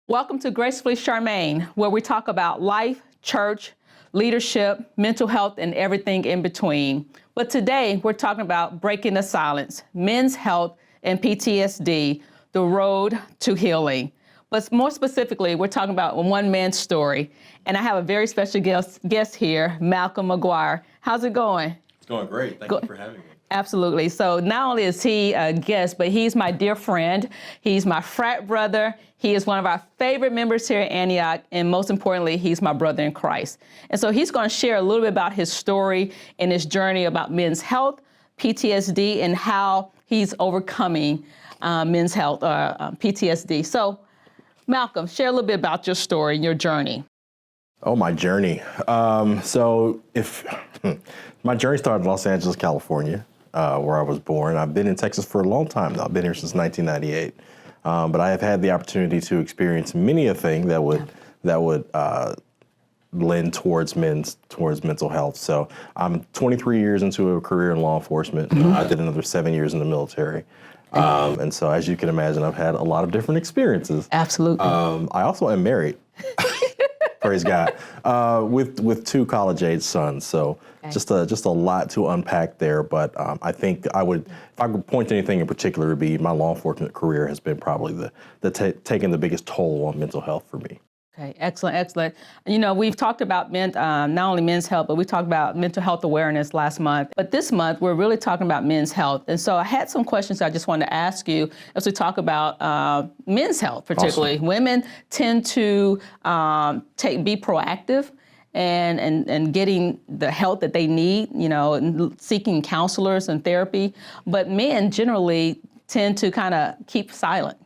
Welcome to Gracefully Charmaine, where we talk about life, church, leadership, mental health, and everything in between. But today, we're talking about breaking the silence, men's health and PTSD, the road to healing. But more specifically, we're talking about one man's story. And I have a very special guest here, Malcolm McGuire. How's it going? It's going great. Thank you for having me. Absolutely. So not only is he a guest, but he's my dear friend. He's my frat brother. He is one of our favorite members here at Antioch. And most importantly, he's my brother in Christ. And so he's going to share a little bit about his story and his journey about men's health, PTSD, and how he's overcoming men's health, PTSD. So Malcolm, share a little bit about your story and your journey. Oh, my journey. My journey started in Los Angeles, California, where I was born. I've been in Texas for a long time now. I've been here since 1998. But I have had the opportunity to experience many a thing that would lend towards mental health. So I'm 23 years into a career in law enforcement. I did another 7 years in the military. And so, as you can imagine, I've had a lot of different experiences. Absolutely. I also am married. Praise God, with two college-age sons. So just a lot to unpack there. But I think if I could point to anything in particular, it would be my law enforcement career has been probably taking the biggest toll on mental health for me. Okay, excellent, excellent. You know, we've talked about not only men's health, but we talked about mental health awareness last month. But this month, we're really talking about men's health. And so I had some questions I just wanted to ask you as we talk about men's health, particularly. Awesome. Women tend to be proactive and getting the help that they need, you know, and seeking counselors and therapy. But men generally tend to kind of keep silent.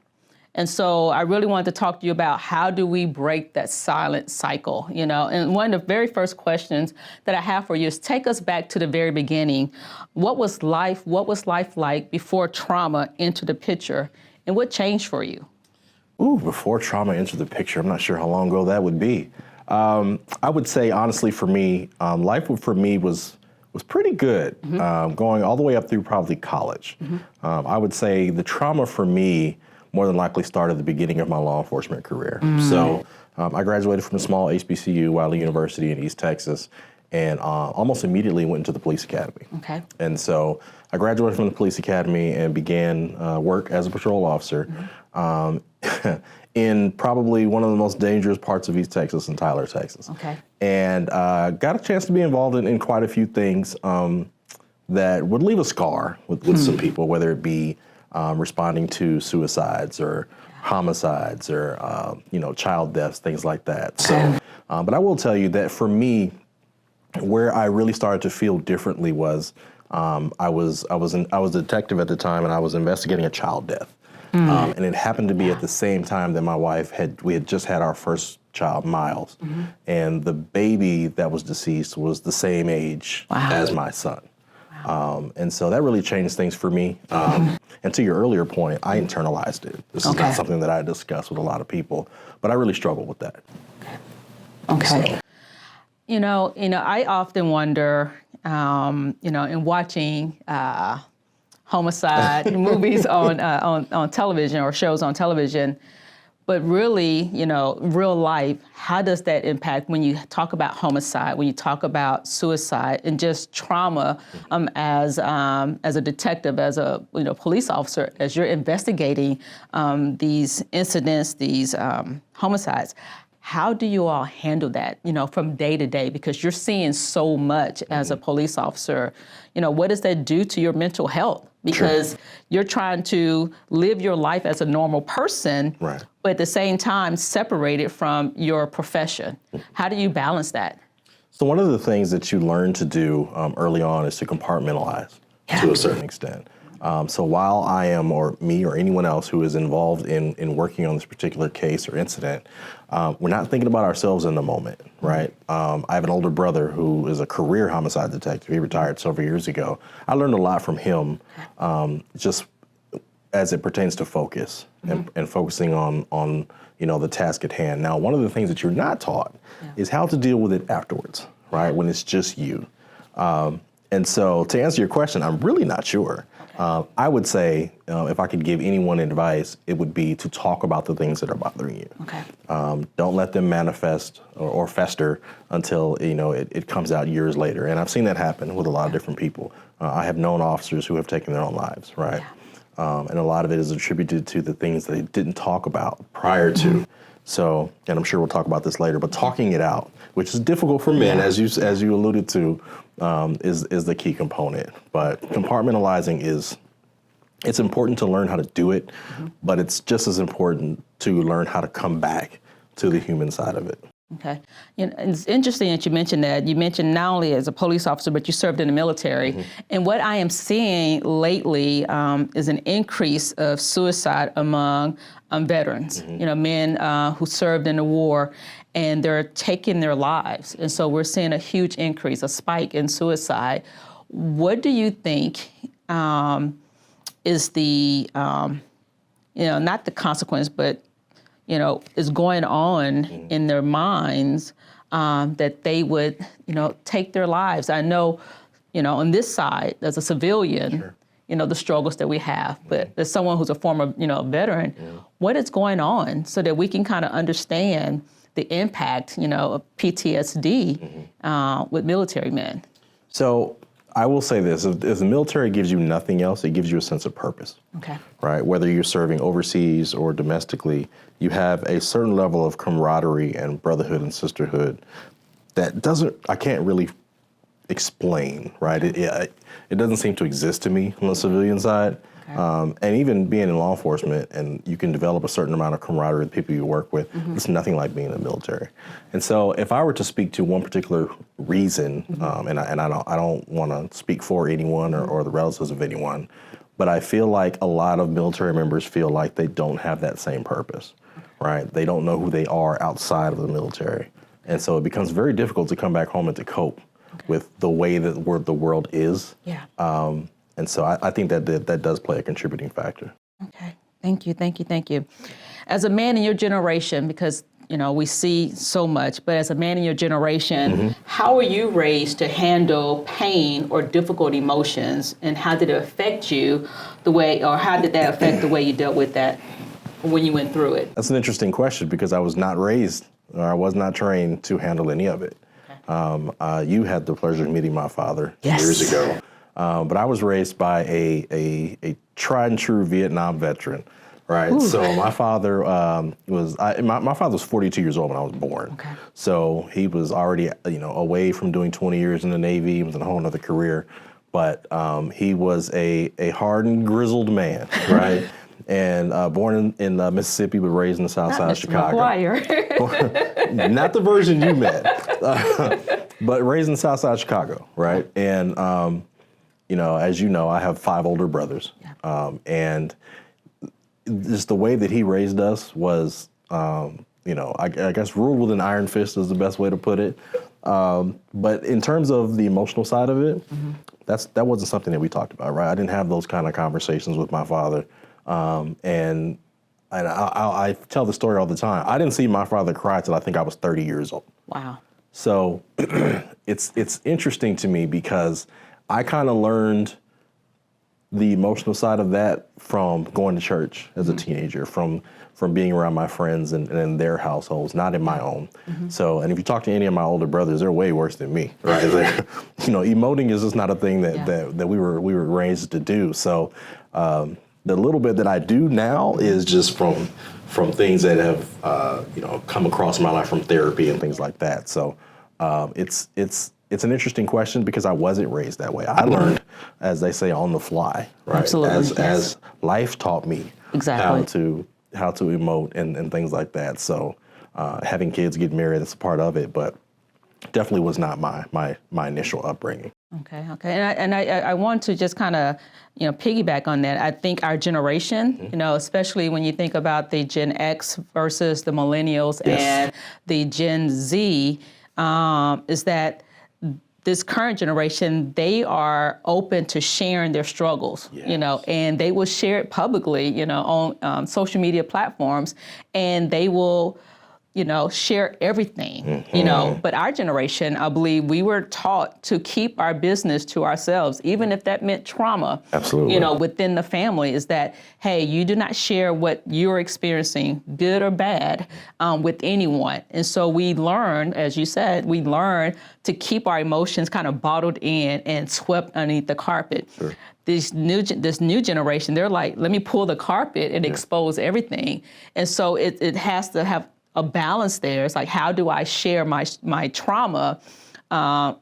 And so I really wanted to talk to you about how do we break that silent cycle, you know? And one of the very first questions that I have for you is take us back to the very beginning. What was life like before trauma entered the picture, and what changed for you? Ooh, before trauma entered the picture, I'm not sure how long ago that would be. I would say, honestly, for me, life for me was pretty good, going all the way up through probably college. I would say the trauma for me more than likely started at the beginning of my law enforcement career. So I graduated from a small HBCU, Wiley University in East Texas, and almost immediately went into the police academy. Okay. And so I graduated from the police academy and began work as a patrol officer in probably one of the most dangerous parts of East Texas in Tyler, Texas. Okay. And got a chance to be involved in quite a few things that would leave a scar with some people, whether it be responding to suicides or homicides or child deaths, things like that. So, but I will tell you that for me, where I really started to feel differently was I was a detective at the time, and I was investigating a child death, and it happened to be at the same time that my wife we had just had our first child, Miles, and the baby that was deceased was the same age as my son. And so that really changed things for me. And to your earlier point, I internalized it. This is not something that I discuss with a lot of people, but I really struggle with that. Okay. So. You know, I often wonder, in watching homicide movies on television or shows on television, but really, real life, how does that impact when you talk about homicide, when you talk about suicide and just trauma as a detective, as a police officer, as you're investigating these incidents, these homicides? How do you all handle that, from day to day? Because you're seeing so much as a police officer. What does that do to your mental health? Because you're trying to live your life as a normal person, but at the same time separated from your profession. How do you balance that? So one of the things that you learn to do early on is to compartmentalize to a certain extent. So while I am, or me or anyone else who is involved in working on this particular case or incident, we're not thinking about ourselves in the moment, right? I have an older brother who is a career homicide detective. He retired several years ago. I learned a lot from him, just as it pertains to focus and focusing on the task at hand. Now, one of the things that you're not taught is how to deal with it afterwards, right? When it's just you. And so to answer your question, I'm really not sure. I would say, if I could give anyone advice, it would be to talk about the things that are bothering you. Okay. Don't let them manifest or fester until it comes out years later. And I've seen that happen with a lot of different people. I have known officers who have taken their own lives, right? Yeah. And a lot of it is attributed to the things they didn't talk about prior to. So, and I'm sure we'll talk about this later, but talking it out, which is difficult for men, as you alluded to, is the key component. But compartmentalizing it's important to learn how to do it, but it's just as important to learn how to come back to the human side of it. Okay. It's interesting that you mentioned that. You mentioned not only as a police officer, but you served in the military. And what I am seeing lately is an increase of suicide among veterans, men who served in the war, and they're taking their lives. And so we're seeing a huge increase, a spike in suicide. What do you think is the, not the consequence, but is going on in their minds that they would, take their lives? I know, on this side, as a civilian, the struggles that we have, but as someone who's a former, veteran, what is going on so that we can kind of understand the impact, of PTSD with military men? So I will say this, if the military gives you nothing else, it gives you a sense of purpose. Okay. Right? Whether you're serving overseas or domestically, you have a certain level of camaraderie and brotherhood and sisterhood that I can't really explain, right? It doesn't seem to exist to me on the civilian side. Okay. And even being in law enforcement, and you can develop a certain amount of camaraderie with people you work with, it's nothing like being in the military. And so if I were to speak to one particular reason, and I don't want to speak for anyone or the relatives of anyone, but I feel like a lot of military members feel like they don't have that same purpose, right? They don't know who they are outside of the military. And so it becomes very difficult to come back home and to cope with the way that the world is. Yeah. And so I think that does play a contributing factor. Okay. Thank you. As a man in your generation, because, we see so much, but as a man in your generation, how were you raised to handle pain or difficult emotions? And how did it affect you how did that affect the way you dealt with that when you went through it? That's an interesting question because I was not raised, or I was not trained to handle any of it. Okay. You had the pleasure of meeting my father years ago. But I was raised by a tried and true Vietnam veteran, right? Ooh. So my father my father was 42 years old when I was born. Okay. So he was already away from doing 20 years in the Navy. He was in a whole other career, but he was a hardened, grizzled man, right? And born in Mississippi, but raised in the South Side of Chicago. McGuire. Not the version you met, but raised in the South Side of Chicago, right? And as you know, I have 5 older brothers, and just the way that he raised us was, I guess ruled with an iron fist is the best way to put it. But in terms of the emotional side of it, that wasn't something that we talked about, right? I didn't have those kind of conversations with my father, and I tell the story all the time. I didn't see my father cry till I think I was 30 years old. Wow. So it's interesting to me because I kind of learned the emotional side of that from going to church as a teenager, from being around my friends and in their households, not in my own. So, and if you talk to any of my older brothers, they're way worse than me, right? Emoting is just not a thing that we were raised to do. So, the little bit that I do now is just from things that have come across my life from therapy and things like that. So, it's an interesting question because I wasn't raised that way. I learned, as they say, on the fly, right? Absolutely. As life taught me how to emote and things like that. So having kids, get married, that's a part of it, but definitely was not my initial upbringing. Okay. And I want to just kind of, piggyback on that. I think our generation, especially when you think about the Gen X versus the millennials and the Gen Z, is that this current generation, they are open to sharing their struggles, and they will share it publicly, on social media platforms, and they will share everything, but our generation, I believe we were taught to keep our business to ourselves, even if that meant trauma, Absolutely. Within the family, is that, hey, you do not share what you're experiencing, good or bad, with anyone. And so we learn, as you said, to keep our emotions kind of bottled in and swept underneath the carpet. Sure. This new generation, they're like, let me pull the carpet and expose everything. And so it has to have a balance there. It's like, how do I share my trauma on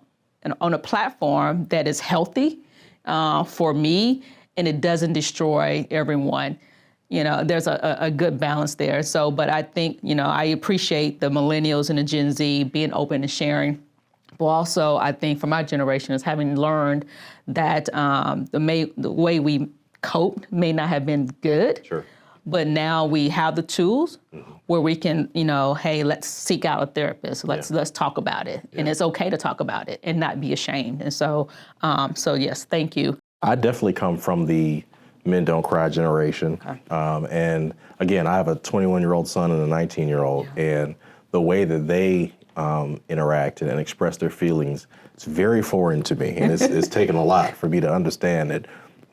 a platform that is healthy for me and it doesn't destroy everyone? There's a good balance there. So, but I think, I appreciate the millennials and the Gen Z being open and sharing. But also, I think for my generation is having learned that the way we coped may not have been good. Sure. But now we have the tools where we can, hey, let's seek out a therapist. Let's talk about it. And it's okay to talk about it and not be ashamed. And so yes, thank you. I definitely come from the men don't cry generation. Okay. And again, I have a 21-year-old son and a 19-year-old. And the way that they interact and express their feelings, it's very foreign to me. And it's taken a lot for me to understand that,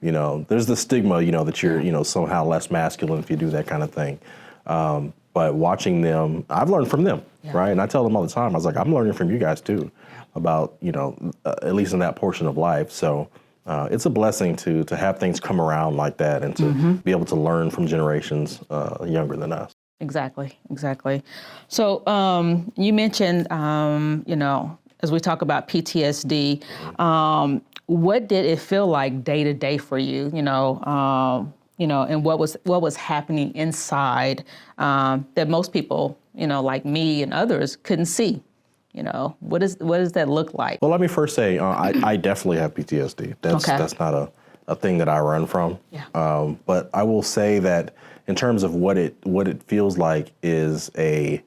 there's the stigma, that you're, somehow less masculine if you do that kind of thing. But watching them, I've learned from them, right? And I tell them all the time, I was like, I'm learning from you guys too about, at least in that portion of life. So it's a blessing to have things come around like that and to be able to learn from generations younger than us. Exactly. So you mentioned, as we talk about PTSD, what did it feel like day to day for you? And what was happening inside that most people, like me and others, couldn't see. What does that look like? Well, let me first say I definitely have PTSD. That's not a thing that I run from. Yeah. But I will say that in terms of what it feels like is a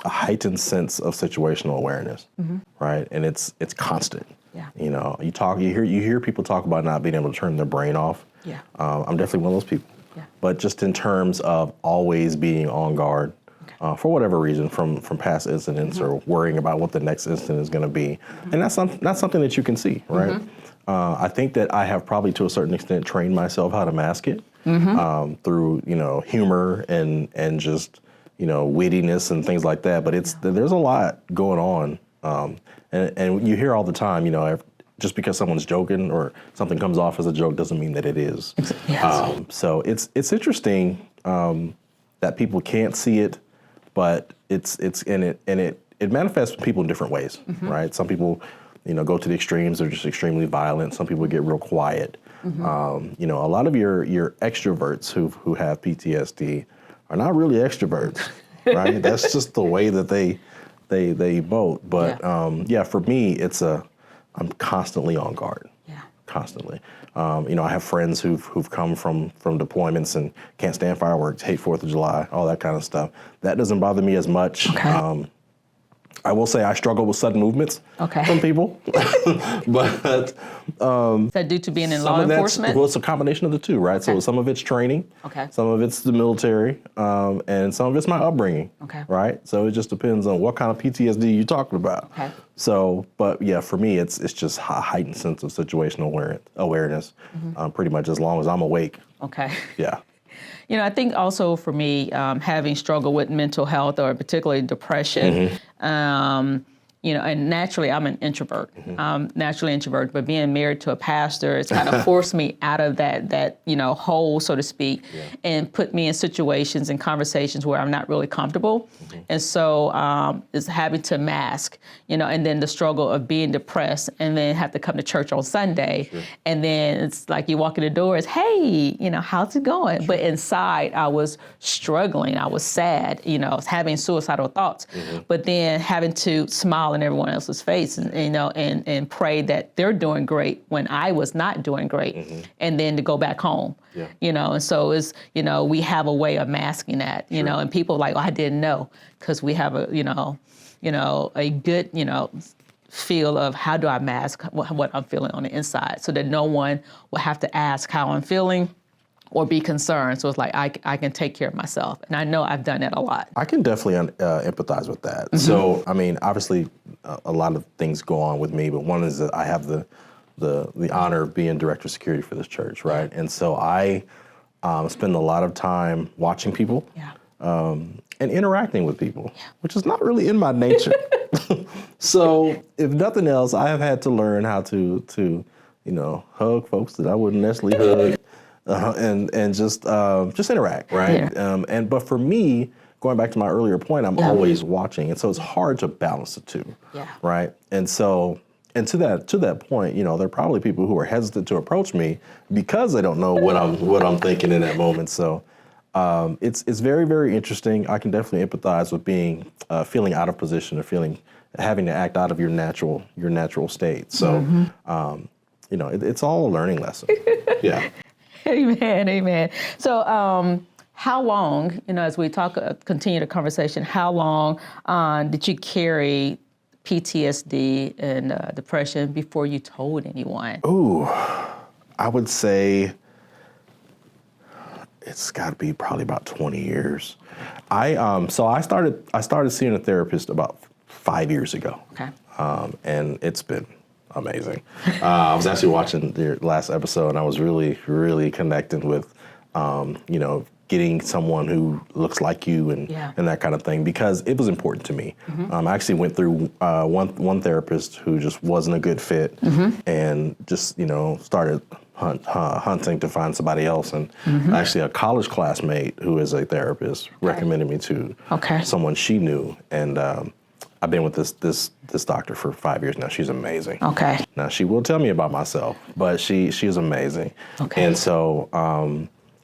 heightened sense of situational awareness, right? And it's constant. Yeah. You hear people talk about not being able to turn their brain off. Yeah. I'm definitely one of those people. Yeah. But just in terms of always being on guard, for whatever reason, from past incidents or worrying about what the next incident is going to be, and that's not something that you can see, right? I think that I have probably to a certain extent trained myself how to mask it through humor and just wittiness and things like that. But there's a lot going on. And you hear all the time, just because someone's joking or something comes off as a joke doesn't mean that it is. Yes. So it's interesting that people can't see it, but it manifests with people in different ways, right? Some people, go to the extremes; they're just extremely violent. Some people get real quiet. A lot of your extroverts who have PTSD are not really extroverts, right? That's just the way that they emote. But for me, I'm constantly on guard. Yeah. Constantly. I have friends who've come from deployments and can't stand fireworks, hate 4th of July, all that kind of stuff. That doesn't bother me as much. Okay. I will say I struggle with sudden movements from people. But is that due to being in law enforcement? Well, it's a combination of the two, right? So some of it's training, some of it's the military, and some of it's my upbringing, right? So it just depends on what kind of PTSD you're talking about. Okay. So, but yeah, for me, it's just a heightened sense of situational awareness, pretty much as long as I'm awake. Okay. Yeah. I think also for me, having struggled with mental health or particularly depression, and naturally I'm an introvert. I'm naturally introvert, but being married to a pastor, it's kind of forced me out of that hole, so to speak, and put me in situations and conversations where I'm not really comfortable. And so it's having to mask, and then the struggle of being depressed and then have to come to church on Sunday. And then it's like you walk in the door, it's, hey, how's it going? But inside I was struggling. I was sad, I was having suicidal thoughts, but then having to smile in everyone else's face and pray that they're doing great when I was not doing great, and then to go back home. And so it's, we have a way of masking that, and people are like, oh, I didn't know, because we have a good, feel of how do I mask what I'm feeling on the inside, so that no one will have to ask how I'm feeling, or be concerned. So it's like, I can take care of myself. And I know I've done that a lot. I can definitely empathize with that. So, I mean, obviously, a lot of things go on with me, but one is that I have the honor of being director of security for this church, right? And so I spend a lot of time watching people and interacting with people, which is not really in my nature. So, if nothing else, I have had to learn how to hug folks that I wouldn't necessarily hug, and just interact, right? But for me, going back to my earlier point, I'm always watching, and so it's hard to balance the two, right? And so, and to that point, there are probably people who are hesitant to approach me because they don't know what I'm thinking in that moment. So, it's very, very interesting. I can definitely empathize with feeling out of position or having to act out of your natural state. So, it's all a learning lesson. Yeah. Amen. So, how long, as we continue the conversation, how long did you carry PTSD and depression before you told anyone? Ooh, I would say it's got to be probably about 20 years. I started seeing a therapist about 5 years ago. Okay. And it's been amazing. I was actually watching the last episode, and I was really, really connecting with, getting someone who looks like you and that kind of thing, because it was important to me. I actually went through one therapist who just wasn't a good fit, and just started hunting to find somebody else. And actually, a college classmate who is a therapist recommended me to someone she knew, and I've been with this doctor for 5 years now. She's amazing. Okay. Now, she will tell me about myself, but she's amazing. Okay. And so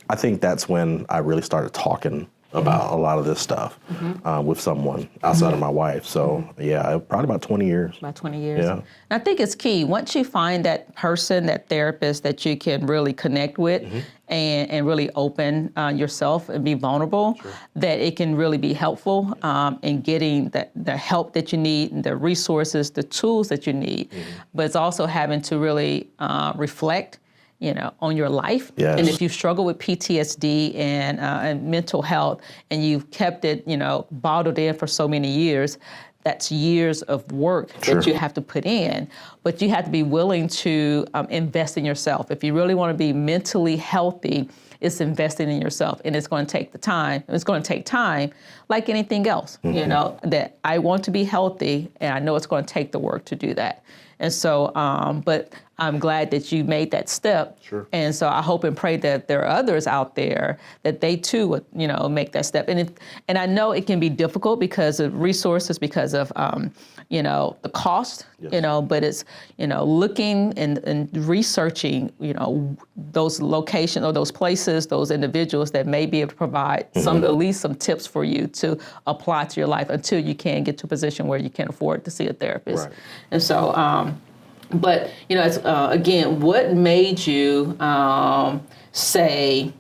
I think that's when I really started talking about a lot of this stuff with someone outside of my wife. So, probably about 20 years. About 20 years. Yeah. And I think it's key. Once you find that person, that therapist that you can really connect with and really open yourself and be vulnerable, that it can really be helpful in getting the help that you need, and the resources, the tools that you need. But it's also having to really reflect on your life. Yes. And if you struggle with PTSD and mental health, and you've kept it, bottled in for so many years, that's years of work that you have to put in. But you have to be willing to invest in yourself. If you really want to be mentally healthy, it's investing in yourself, and it's going to take the time. It's going to take time, like anything else. That I want to be healthy, and I know it's going to take the work to do that. And so, but I'm glad that you made that step. Sure. And so I hope and pray that there are others out there that they too would, make that step. And I know it can be difficult because of resources, because of, the cost, but it's, looking and researching, those locations or those places, those individuals that may be able to provide at least some tips for you to apply to your life until you can get to a position where you can afford to see a therapist. Right. And so, but, it's, again, what made you say,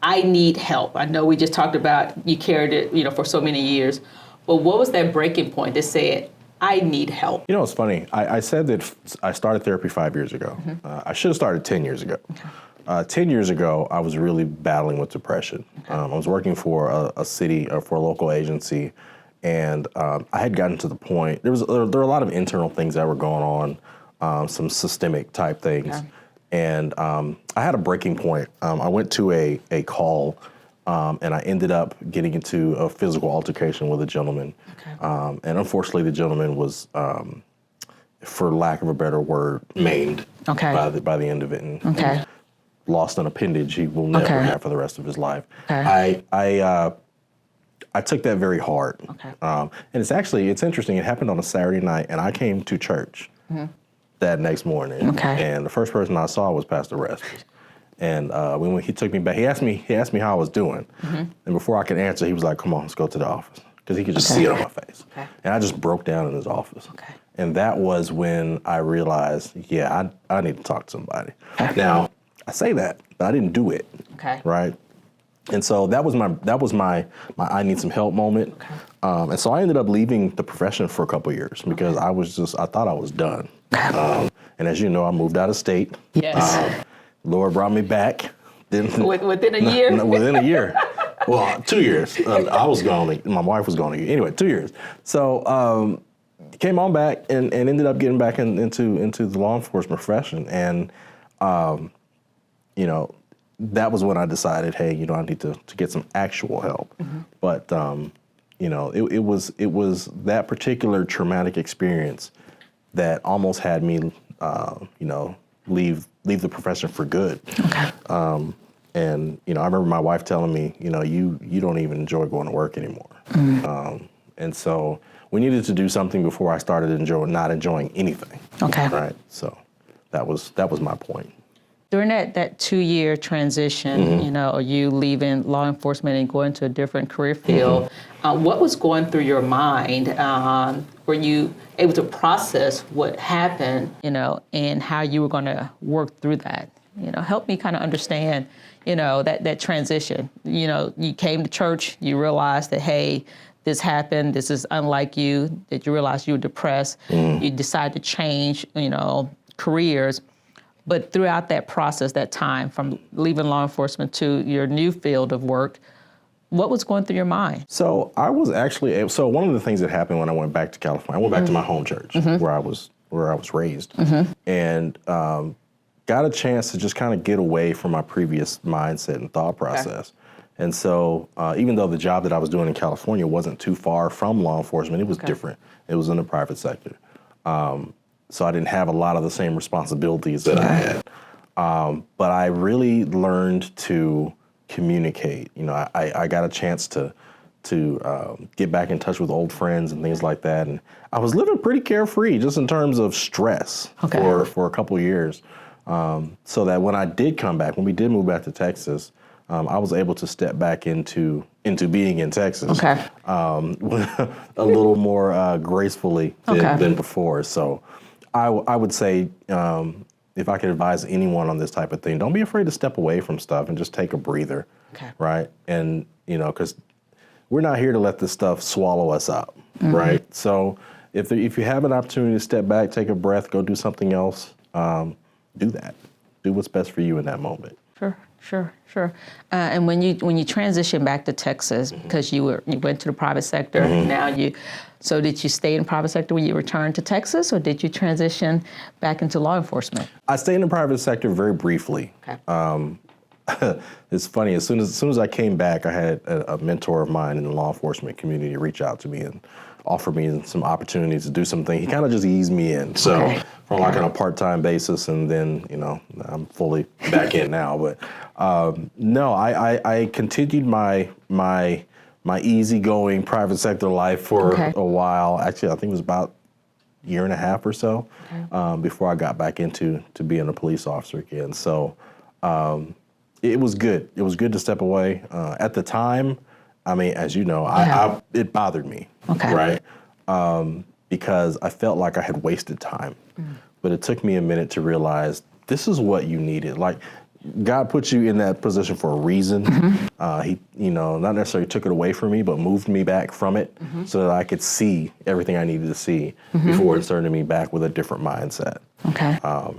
I need help? I know we just talked about you carried it, for so many years, but what was that breaking point that said, I need help? It's funny. I said that I started therapy 5 years ago. I should have started 10 years ago. 10 years ago, I was really battling with depression. I was working for for a local agency, and I had gotten to the point, there were a lot of internal things that were going on, some systemic type things. Okay. And I had a breaking point. I went to a call, and I ended up getting into a physical altercation with a gentleman. Okay. And unfortunately, the gentleman was, for lack of a better word, maimed by the end of it. And lost an appendage he will never have for the rest of his life. Okay. I took that very hard. Okay. And it's interesting. It happened on a Saturday night, and I came to church that next morning. Okay. And the first person I saw was Pastor Respers. And when he took me back, he asked me how I was doing. And before I could answer, he was like, "Come on, let's go to the office," because he could just see it on my face. Okay. And I just broke down in his office. Okay. And that was when I realized, I need to talk to somebody. Okay. Now, I say that, but I didn't do it. Okay. Right. And so that was my I need some help moment. Okay. And so I ended up leaving the profession for a couple of years because I thought I was done. And as you know, I moved out of state. Yes. Lord brought me back Within a year? Within a year. Well, 2 years. I was gone. My wife was gone a year. Anyway, 2 years. So came on back and ended up getting back into the law enforcement profession. And, you know, that was when I decided, hey, you know, I need to get some actual help. But, you know, it was that particular traumatic experience that almost had me, you know, leave the profession for good. Okay. And, you know, I remember my wife telling me, you know, you don't even enjoy going to work anymore. And so we needed to do something before I started not enjoying anything. Okay. Right. So that was my point. During that 2-year transition, you know, you leaving law enforcement and going to a different career field, what was going through your mind? Were you able to process what happened, you know, and how you were going to work through that? You know, help me kind of understand, you know, that transition. You know, you came to church, you realized that, hey, this happened, this is unlike you, that you realized you were depressed, you decided to change, you know, careers. But throughout that process, that time from leaving law enforcement to your new field of work, what was going through your mind? So I was actually, so one of the things that happened when I went back to California, I went back to my home church where I was raised, and got a chance to just kind of get away from my previous mindset and thought process. And so even though the job that I was doing in California wasn't too far from law enforcement, it was different. It was in the private sector. So I didn't have a lot of the same responsibilities that I had. But I really learned to communicate. You know, I got a chance to get back in touch with old friends and things like that. And I was living pretty carefree just in terms of stress for a couple of years. So that when I did come back, when we did move back to Texas, I was able to step back into being in Texas a little more gracefully than before. So I would say, if I could advise anyone on this type of thing, don't be afraid to step away from stuff and just take a breather, right? And, you know, because we're not here to let this stuff swallow us up, right? So if you have an opportunity to step back, take a breath, go do something else, do that. Do what's best for you in that moment. Sure. And when you transition back to Texas, because you went to the private sector, so did you stay in private sector when you returned to Texas, or did you transition back into law enforcement? I stayed in the private sector very briefly. It's funny, as soon as I came back, I had a mentor of mine in the law enforcement community reach out to me and offer me some opportunities to do something. He kind of just eased me in. So from like on a part-time basis, and then, you know, I'm fully back in now. But no, I continued my easygoing private sector life for a while. Actually, I think it was about a year and a half or so before I got back into being a police officer again. So it was good. It was good to step away. At the time, I mean, as you know, it bothered me, right? Because I felt like I had wasted time. But it took me a minute to realize this is what you needed. Like, God put you in that position for a reason. He, you know, not necessarily took it away from me, but moved me back from it so that I could see everything I needed to see before inserting me back with a different mindset.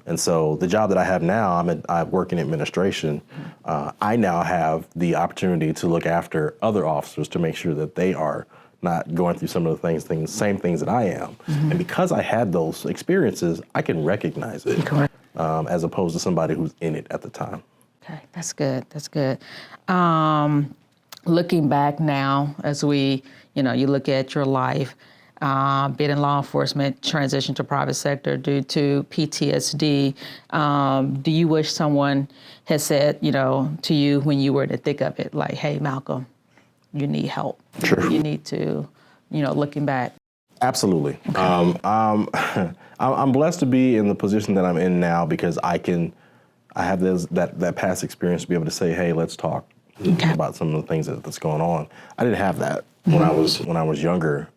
And so the job that I have now, I work in administration. I now have the opportunity to look after other officers to make sure that they are not going through some of the same things that I am. And because I had those experiences, I can recognize it. As opposed to somebody who's in it at the time. Okay, that's good. Looking back now, as you look at your life, being in law enforcement, transition to private sector due to PTSD, do you wish someone had said, you know, to you when you were in the thick of it, like, hey, Malcolm, you need help. Sure. You need to, you know, looking back. Absolutely. I'm blessed to be in the position that I'm in now because I have that past experience to be able to say, hey, let's talk about some of the things that's going on. I didn't have that when I was younger.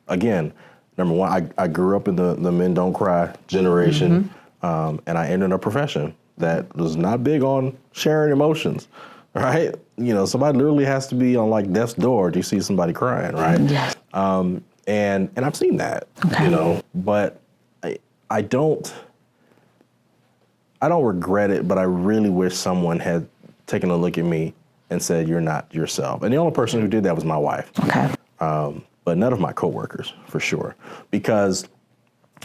Again, number one, I grew up in the men don't cry generation, and I entered a profession that was not big on sharing emotions. Right? You know, somebody literally has to be on like death's door to see somebody crying, right? Yes. And I've seen that, you know, but I don't regret it, but I really wish someone had taken a look at me and said, "You're not yourself." And the only person who did that was my wife. Okay. But none of my coworkers, for sure, because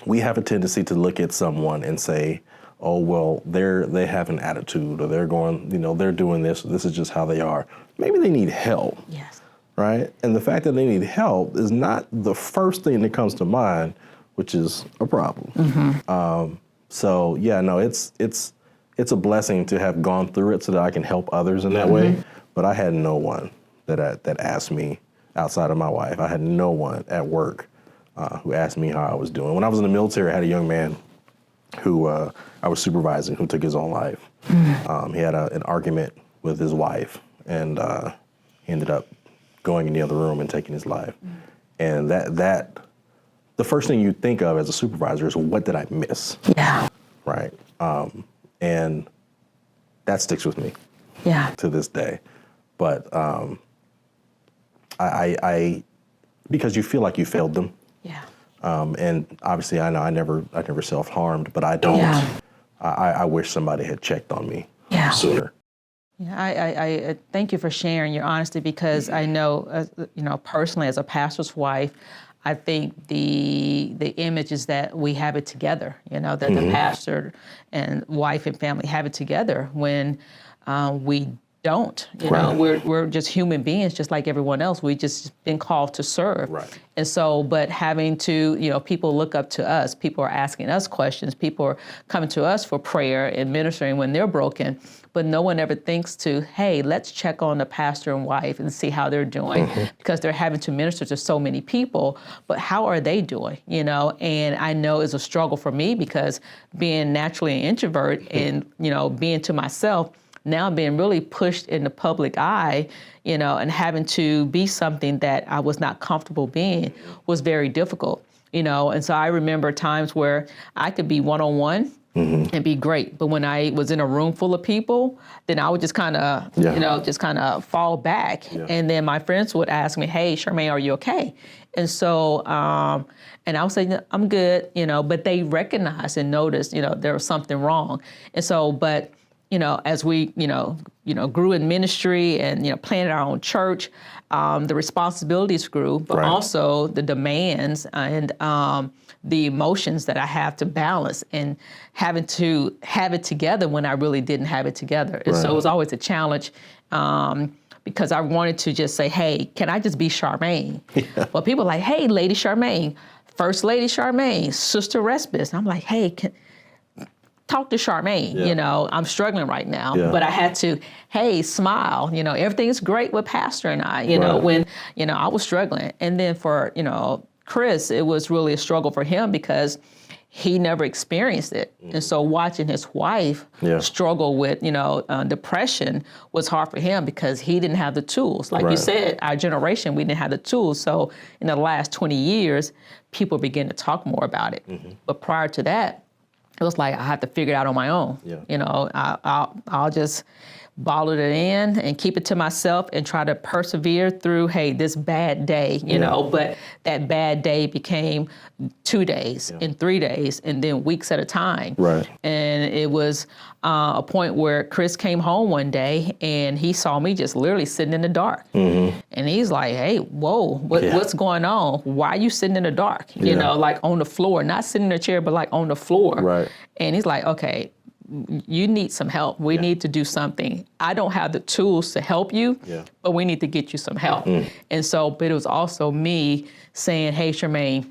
we have a tendency to look at someone and say, "Oh, well, they have an attitude, or they're going, they're doing this. This is just how they are. Maybe they need help." Yes. Right? And the fact that they need help is not the first thing that comes to mind, which is a problem. So yeah, no, it's a blessing to have gone through it so that I can help others in that way. But I had no one that asked me outside of my wife. I had no one at work who asked me how I was doing. When I was in the military, I had a young man who I was supervising who took his own life. He had an argument with his wife, and he ended up going in the other room and taking his life. And that the first thing you think of as a supervisor is, what did I miss? Yeah. Right. And that sticks with me to this day. But I because you feel like you failed them. Yeah. And obviously I know I never self-harmed, but I don't. Yeah. I wish somebody had checked on me sooner. Yeah, I thank you for sharing your honesty, because I know, personally as a pastor's wife, I think the image is that we have it together, that the pastor and wife and family have it together, when we don't. We're just human beings, just like everyone else. We just been called to serve. Right. And so, but having to, people look up to us, people are asking us questions, people are coming to us for prayer and ministering when they're broken, but no one ever thinks to, hey, let's check on the pastor and wife and see how they're doing, because they're having to minister to so many people, but how are they doing, And I know it's a struggle for me, because being naturally an introvert and, being to myself, now being really pushed in the public eye, and having to be something that I was not comfortable being was very difficult, And so I remember times where I could be one-on-one and be great, but when I was in a room full of people, then I would just kind of, fall back. And then my friends would ask me, "Hey, Charmaine, are you okay?" And so, and I would say, "I'm good," but they recognized and noticed, there was something wrong. And so, but as we, grew in ministry and, planted our own church, the responsibilities grew, but also the demands and the emotions that I have to balance, and having to have it together when I really didn't have it together. And so it was always a challenge, because I wanted to just say, "Hey, can I just be Charmaine?" Well, people are like, "Hey, Lady Charmaine, First Lady Charmaine, Sister Respite." And I'm like, "Hey, talk to Charmaine, I'm struggling right now." But I had to, hey, smile, everything's great with Pastor and I, when, I was struggling. And then for, Chris, it was really a struggle for him, because he never experienced it. And so watching his wife struggle with, depression was hard for him, because he didn't have the tools. Like you said, our generation, we didn't have the tools. So in the last 20 years, people began to talk more about it. But prior to that, it was like I had to figure it out on my own. I'll just bottle it in and keep it to myself and try to persevere through, hey, this bad day, but that bad day became 2 days and 3 days and then weeks at a time. Right. And it was a point where Chris came home one day and he saw me just literally sitting in the dark. And he's like, "Hey, whoa, what's going on? Why are you sitting in the dark?" Like on the floor, not sitting in a chair, but like on the floor. Right. And he's like, "Okay, you need some help. We need to do something. I don't have the tools to help you, but we need to get you some help." And so, but it was also me saying, "Hey, Charmaine,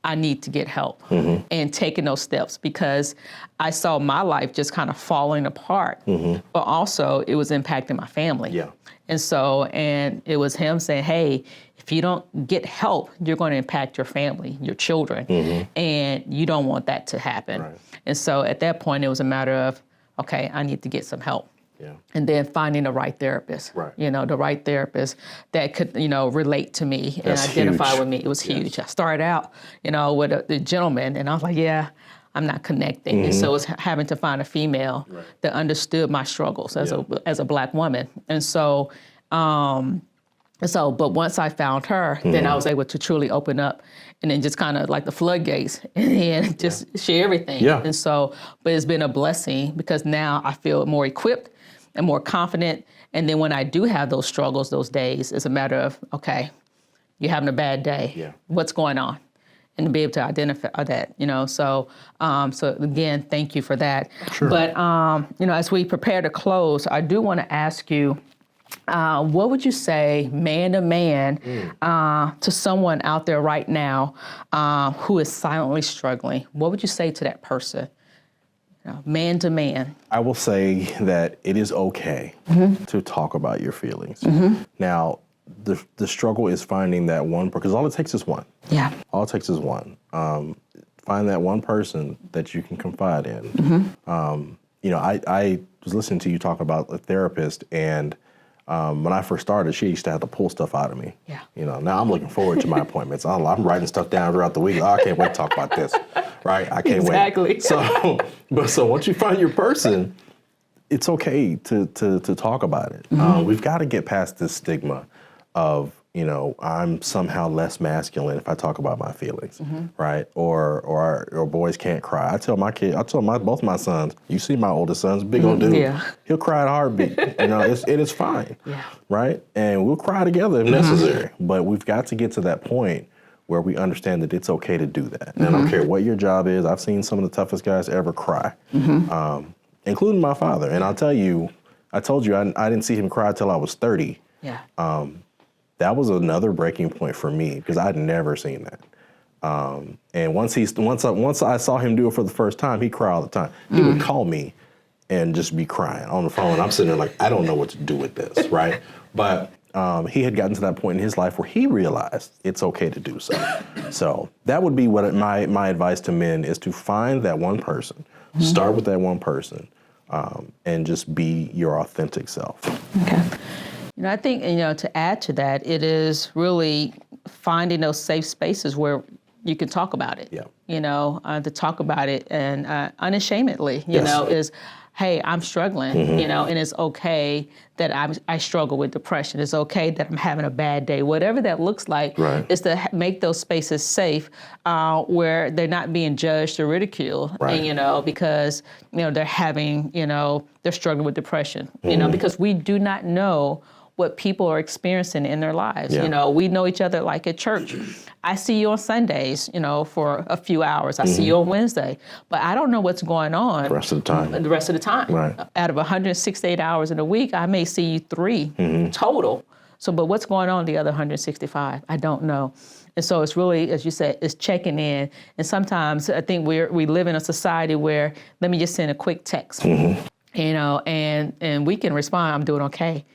I need to get help," and taking those steps, because I saw my life just kind of falling apart, but also it was impacting my family. And so, and it was him saying, "Hey, if you don't get help, you're going to impact your family, your children, and you don't want that to happen." And so at that point, it was a matter of, okay, I need to get some help. And then finding the right therapist, the right therapist that could, relate to me and identify with me. It was huge. I started out, with the gentleman, and I was like, yeah, I'm not connecting. And so it's having to find a female that understood my struggles as a Black woman. And so, but once I found her, then I was able to truly open up, and then just kind of like the floodgates, and then just share everything. And so, but it's been a blessing, because now I feel more equipped, and more confident. And then when I do have those struggles, those days, it's a matter of, okay, you're having a bad day. Yeah. What's going on? And to be able to identify that, So again, thank you for that. Sure. But, as we prepare to close, I do want to ask you, what would you say, man to man, to someone out there right now who is silently struggling? What would you say to that person, man to man? I will say that it is okay to talk about your feelings. Now, the struggle is finding that one, because all it takes is one. Yeah. All it takes is one. Find that one person that you can confide in. I was listening to you talk about a therapist, and when I first started, she used to have to pull stuff out of me. Yeah. Now I'm looking forward to my appointments. I'm writing stuff down throughout the week. Oh, I can't wait to talk about this, right? I can't wait. Exactly. So once you find your person, it's okay to talk about it. We've got to get past this stigma of, I'm somehow less masculine if I talk about my feelings, right? Or boys can't cry. I tell both my sons, you see my oldest son's big old dude. Yeah. He'll cry at a heartbeat. It is fine, Yeah. right? And we'll cry together if necessary. But we've got to get to that point where we understand that it's okay to do that. And I don't care what your job is. I've seen some of the toughest guys ever cry, including my father. And I'll tell you, I told you I didn't see him cry till I was 30. Yeah. That was another breaking point for me because I'd never seen that. And once I saw him do it for the first time, he cried all the time. He would call me and just be crying on the phone. I'm sitting there like, I don't know what to do with this, right? But he had gotten to that point in his life where he realized it's okay to do so. So that would be what my advice to men is, to find that one person, start with that one person, and just be your authentic self. Okay. I think, to add to that, it is really finding those safe spaces where you can talk about it. Yeah. To talk about it and unashamedly, Yes. is, hey, I'm struggling, and it's okay that I struggle with depression. It's okay that I'm having a bad day. Whatever that looks like, Right. is to make those spaces safe where they're not being judged or ridiculed, Right. and, because, they're having, they're struggling with depression, because we do not know what people are experiencing in their lives. Yeah. We know each other like at church. I see you on Sundays, for a few hours. I see you on Wednesday, but I don't know what's going on The rest of the time. Right. Out of 168 hours in a week, I may see you 3 total. So, but what's going on the other 165? I don't know. And so it's really, as you said, it's checking in. And sometimes I think we live in a society where, let me just send a quick text, and we can respond, I'm doing okay.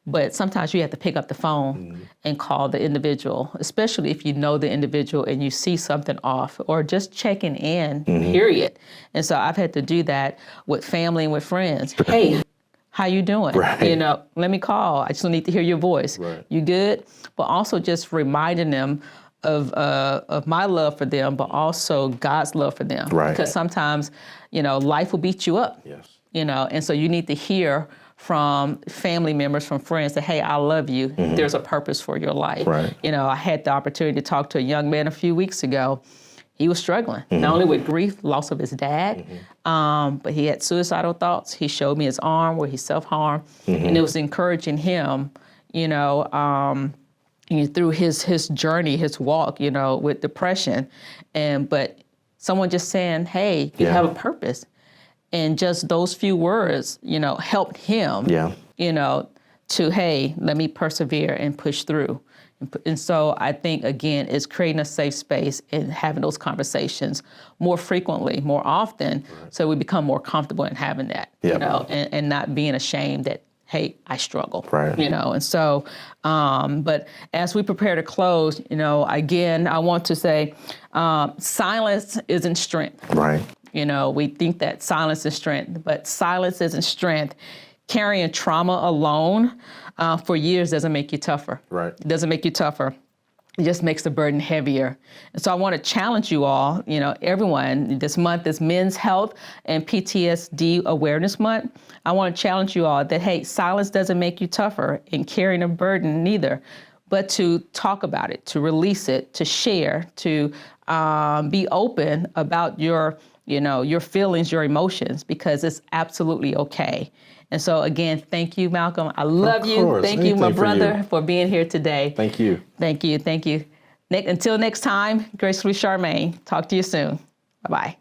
But sometimes you have to pick up the phone and call the individual, especially if you know the individual and you see something off, or just checking in, period. And so I've had to do that with family and with friends. Hey, how you doing? Right. Let me call. I just need to hear your voice. Right. You good? But also just reminding them of my love for them, but also God's love for them. Right. Because sometimes, life will beat you up. Yes. And so you need to hear from family members, from friends, that, hey, I love you. There's a purpose for your life. Right. I had the opportunity to talk to a young man a few weeks ago. He was struggling, not only with grief, loss of his dad, but he had suicidal thoughts. He showed me his arm where he self-harmed, and it was encouraging him, through his journey, his walk, with depression. But someone just saying, hey, you have a purpose. And just those few words, helped him, to, hey, let me persevere and push through. And so I think, again, it's creating a safe space and having those conversations more frequently, more often, so we become more comfortable in having that, and not being ashamed that, hey, I struggle, Right. And so, but as we prepare to close, again, I want to say, silence isn't strength. Right. We think that silence is strength, but silence isn't strength. Carrying trauma alone for years doesn't make you tougher. Right. It doesn't make you tougher. It just makes the burden heavier. And so I want to challenge you all, everyone, this month is Men's Health and PTSD Awareness Month. I want to challenge you all that, hey, silence doesn't make you tougher, and carrying a burden neither, but to talk about it, to release it, to share, to be open about your your feelings, your emotions, because it's absolutely okay. And so again, thank you, Malcolm. I love you. Thank you, my brother, for being here today. Thank you. Thank you. Thank you. Until next time, Gracefully Charmaine. Talk to you soon. Bye-bye.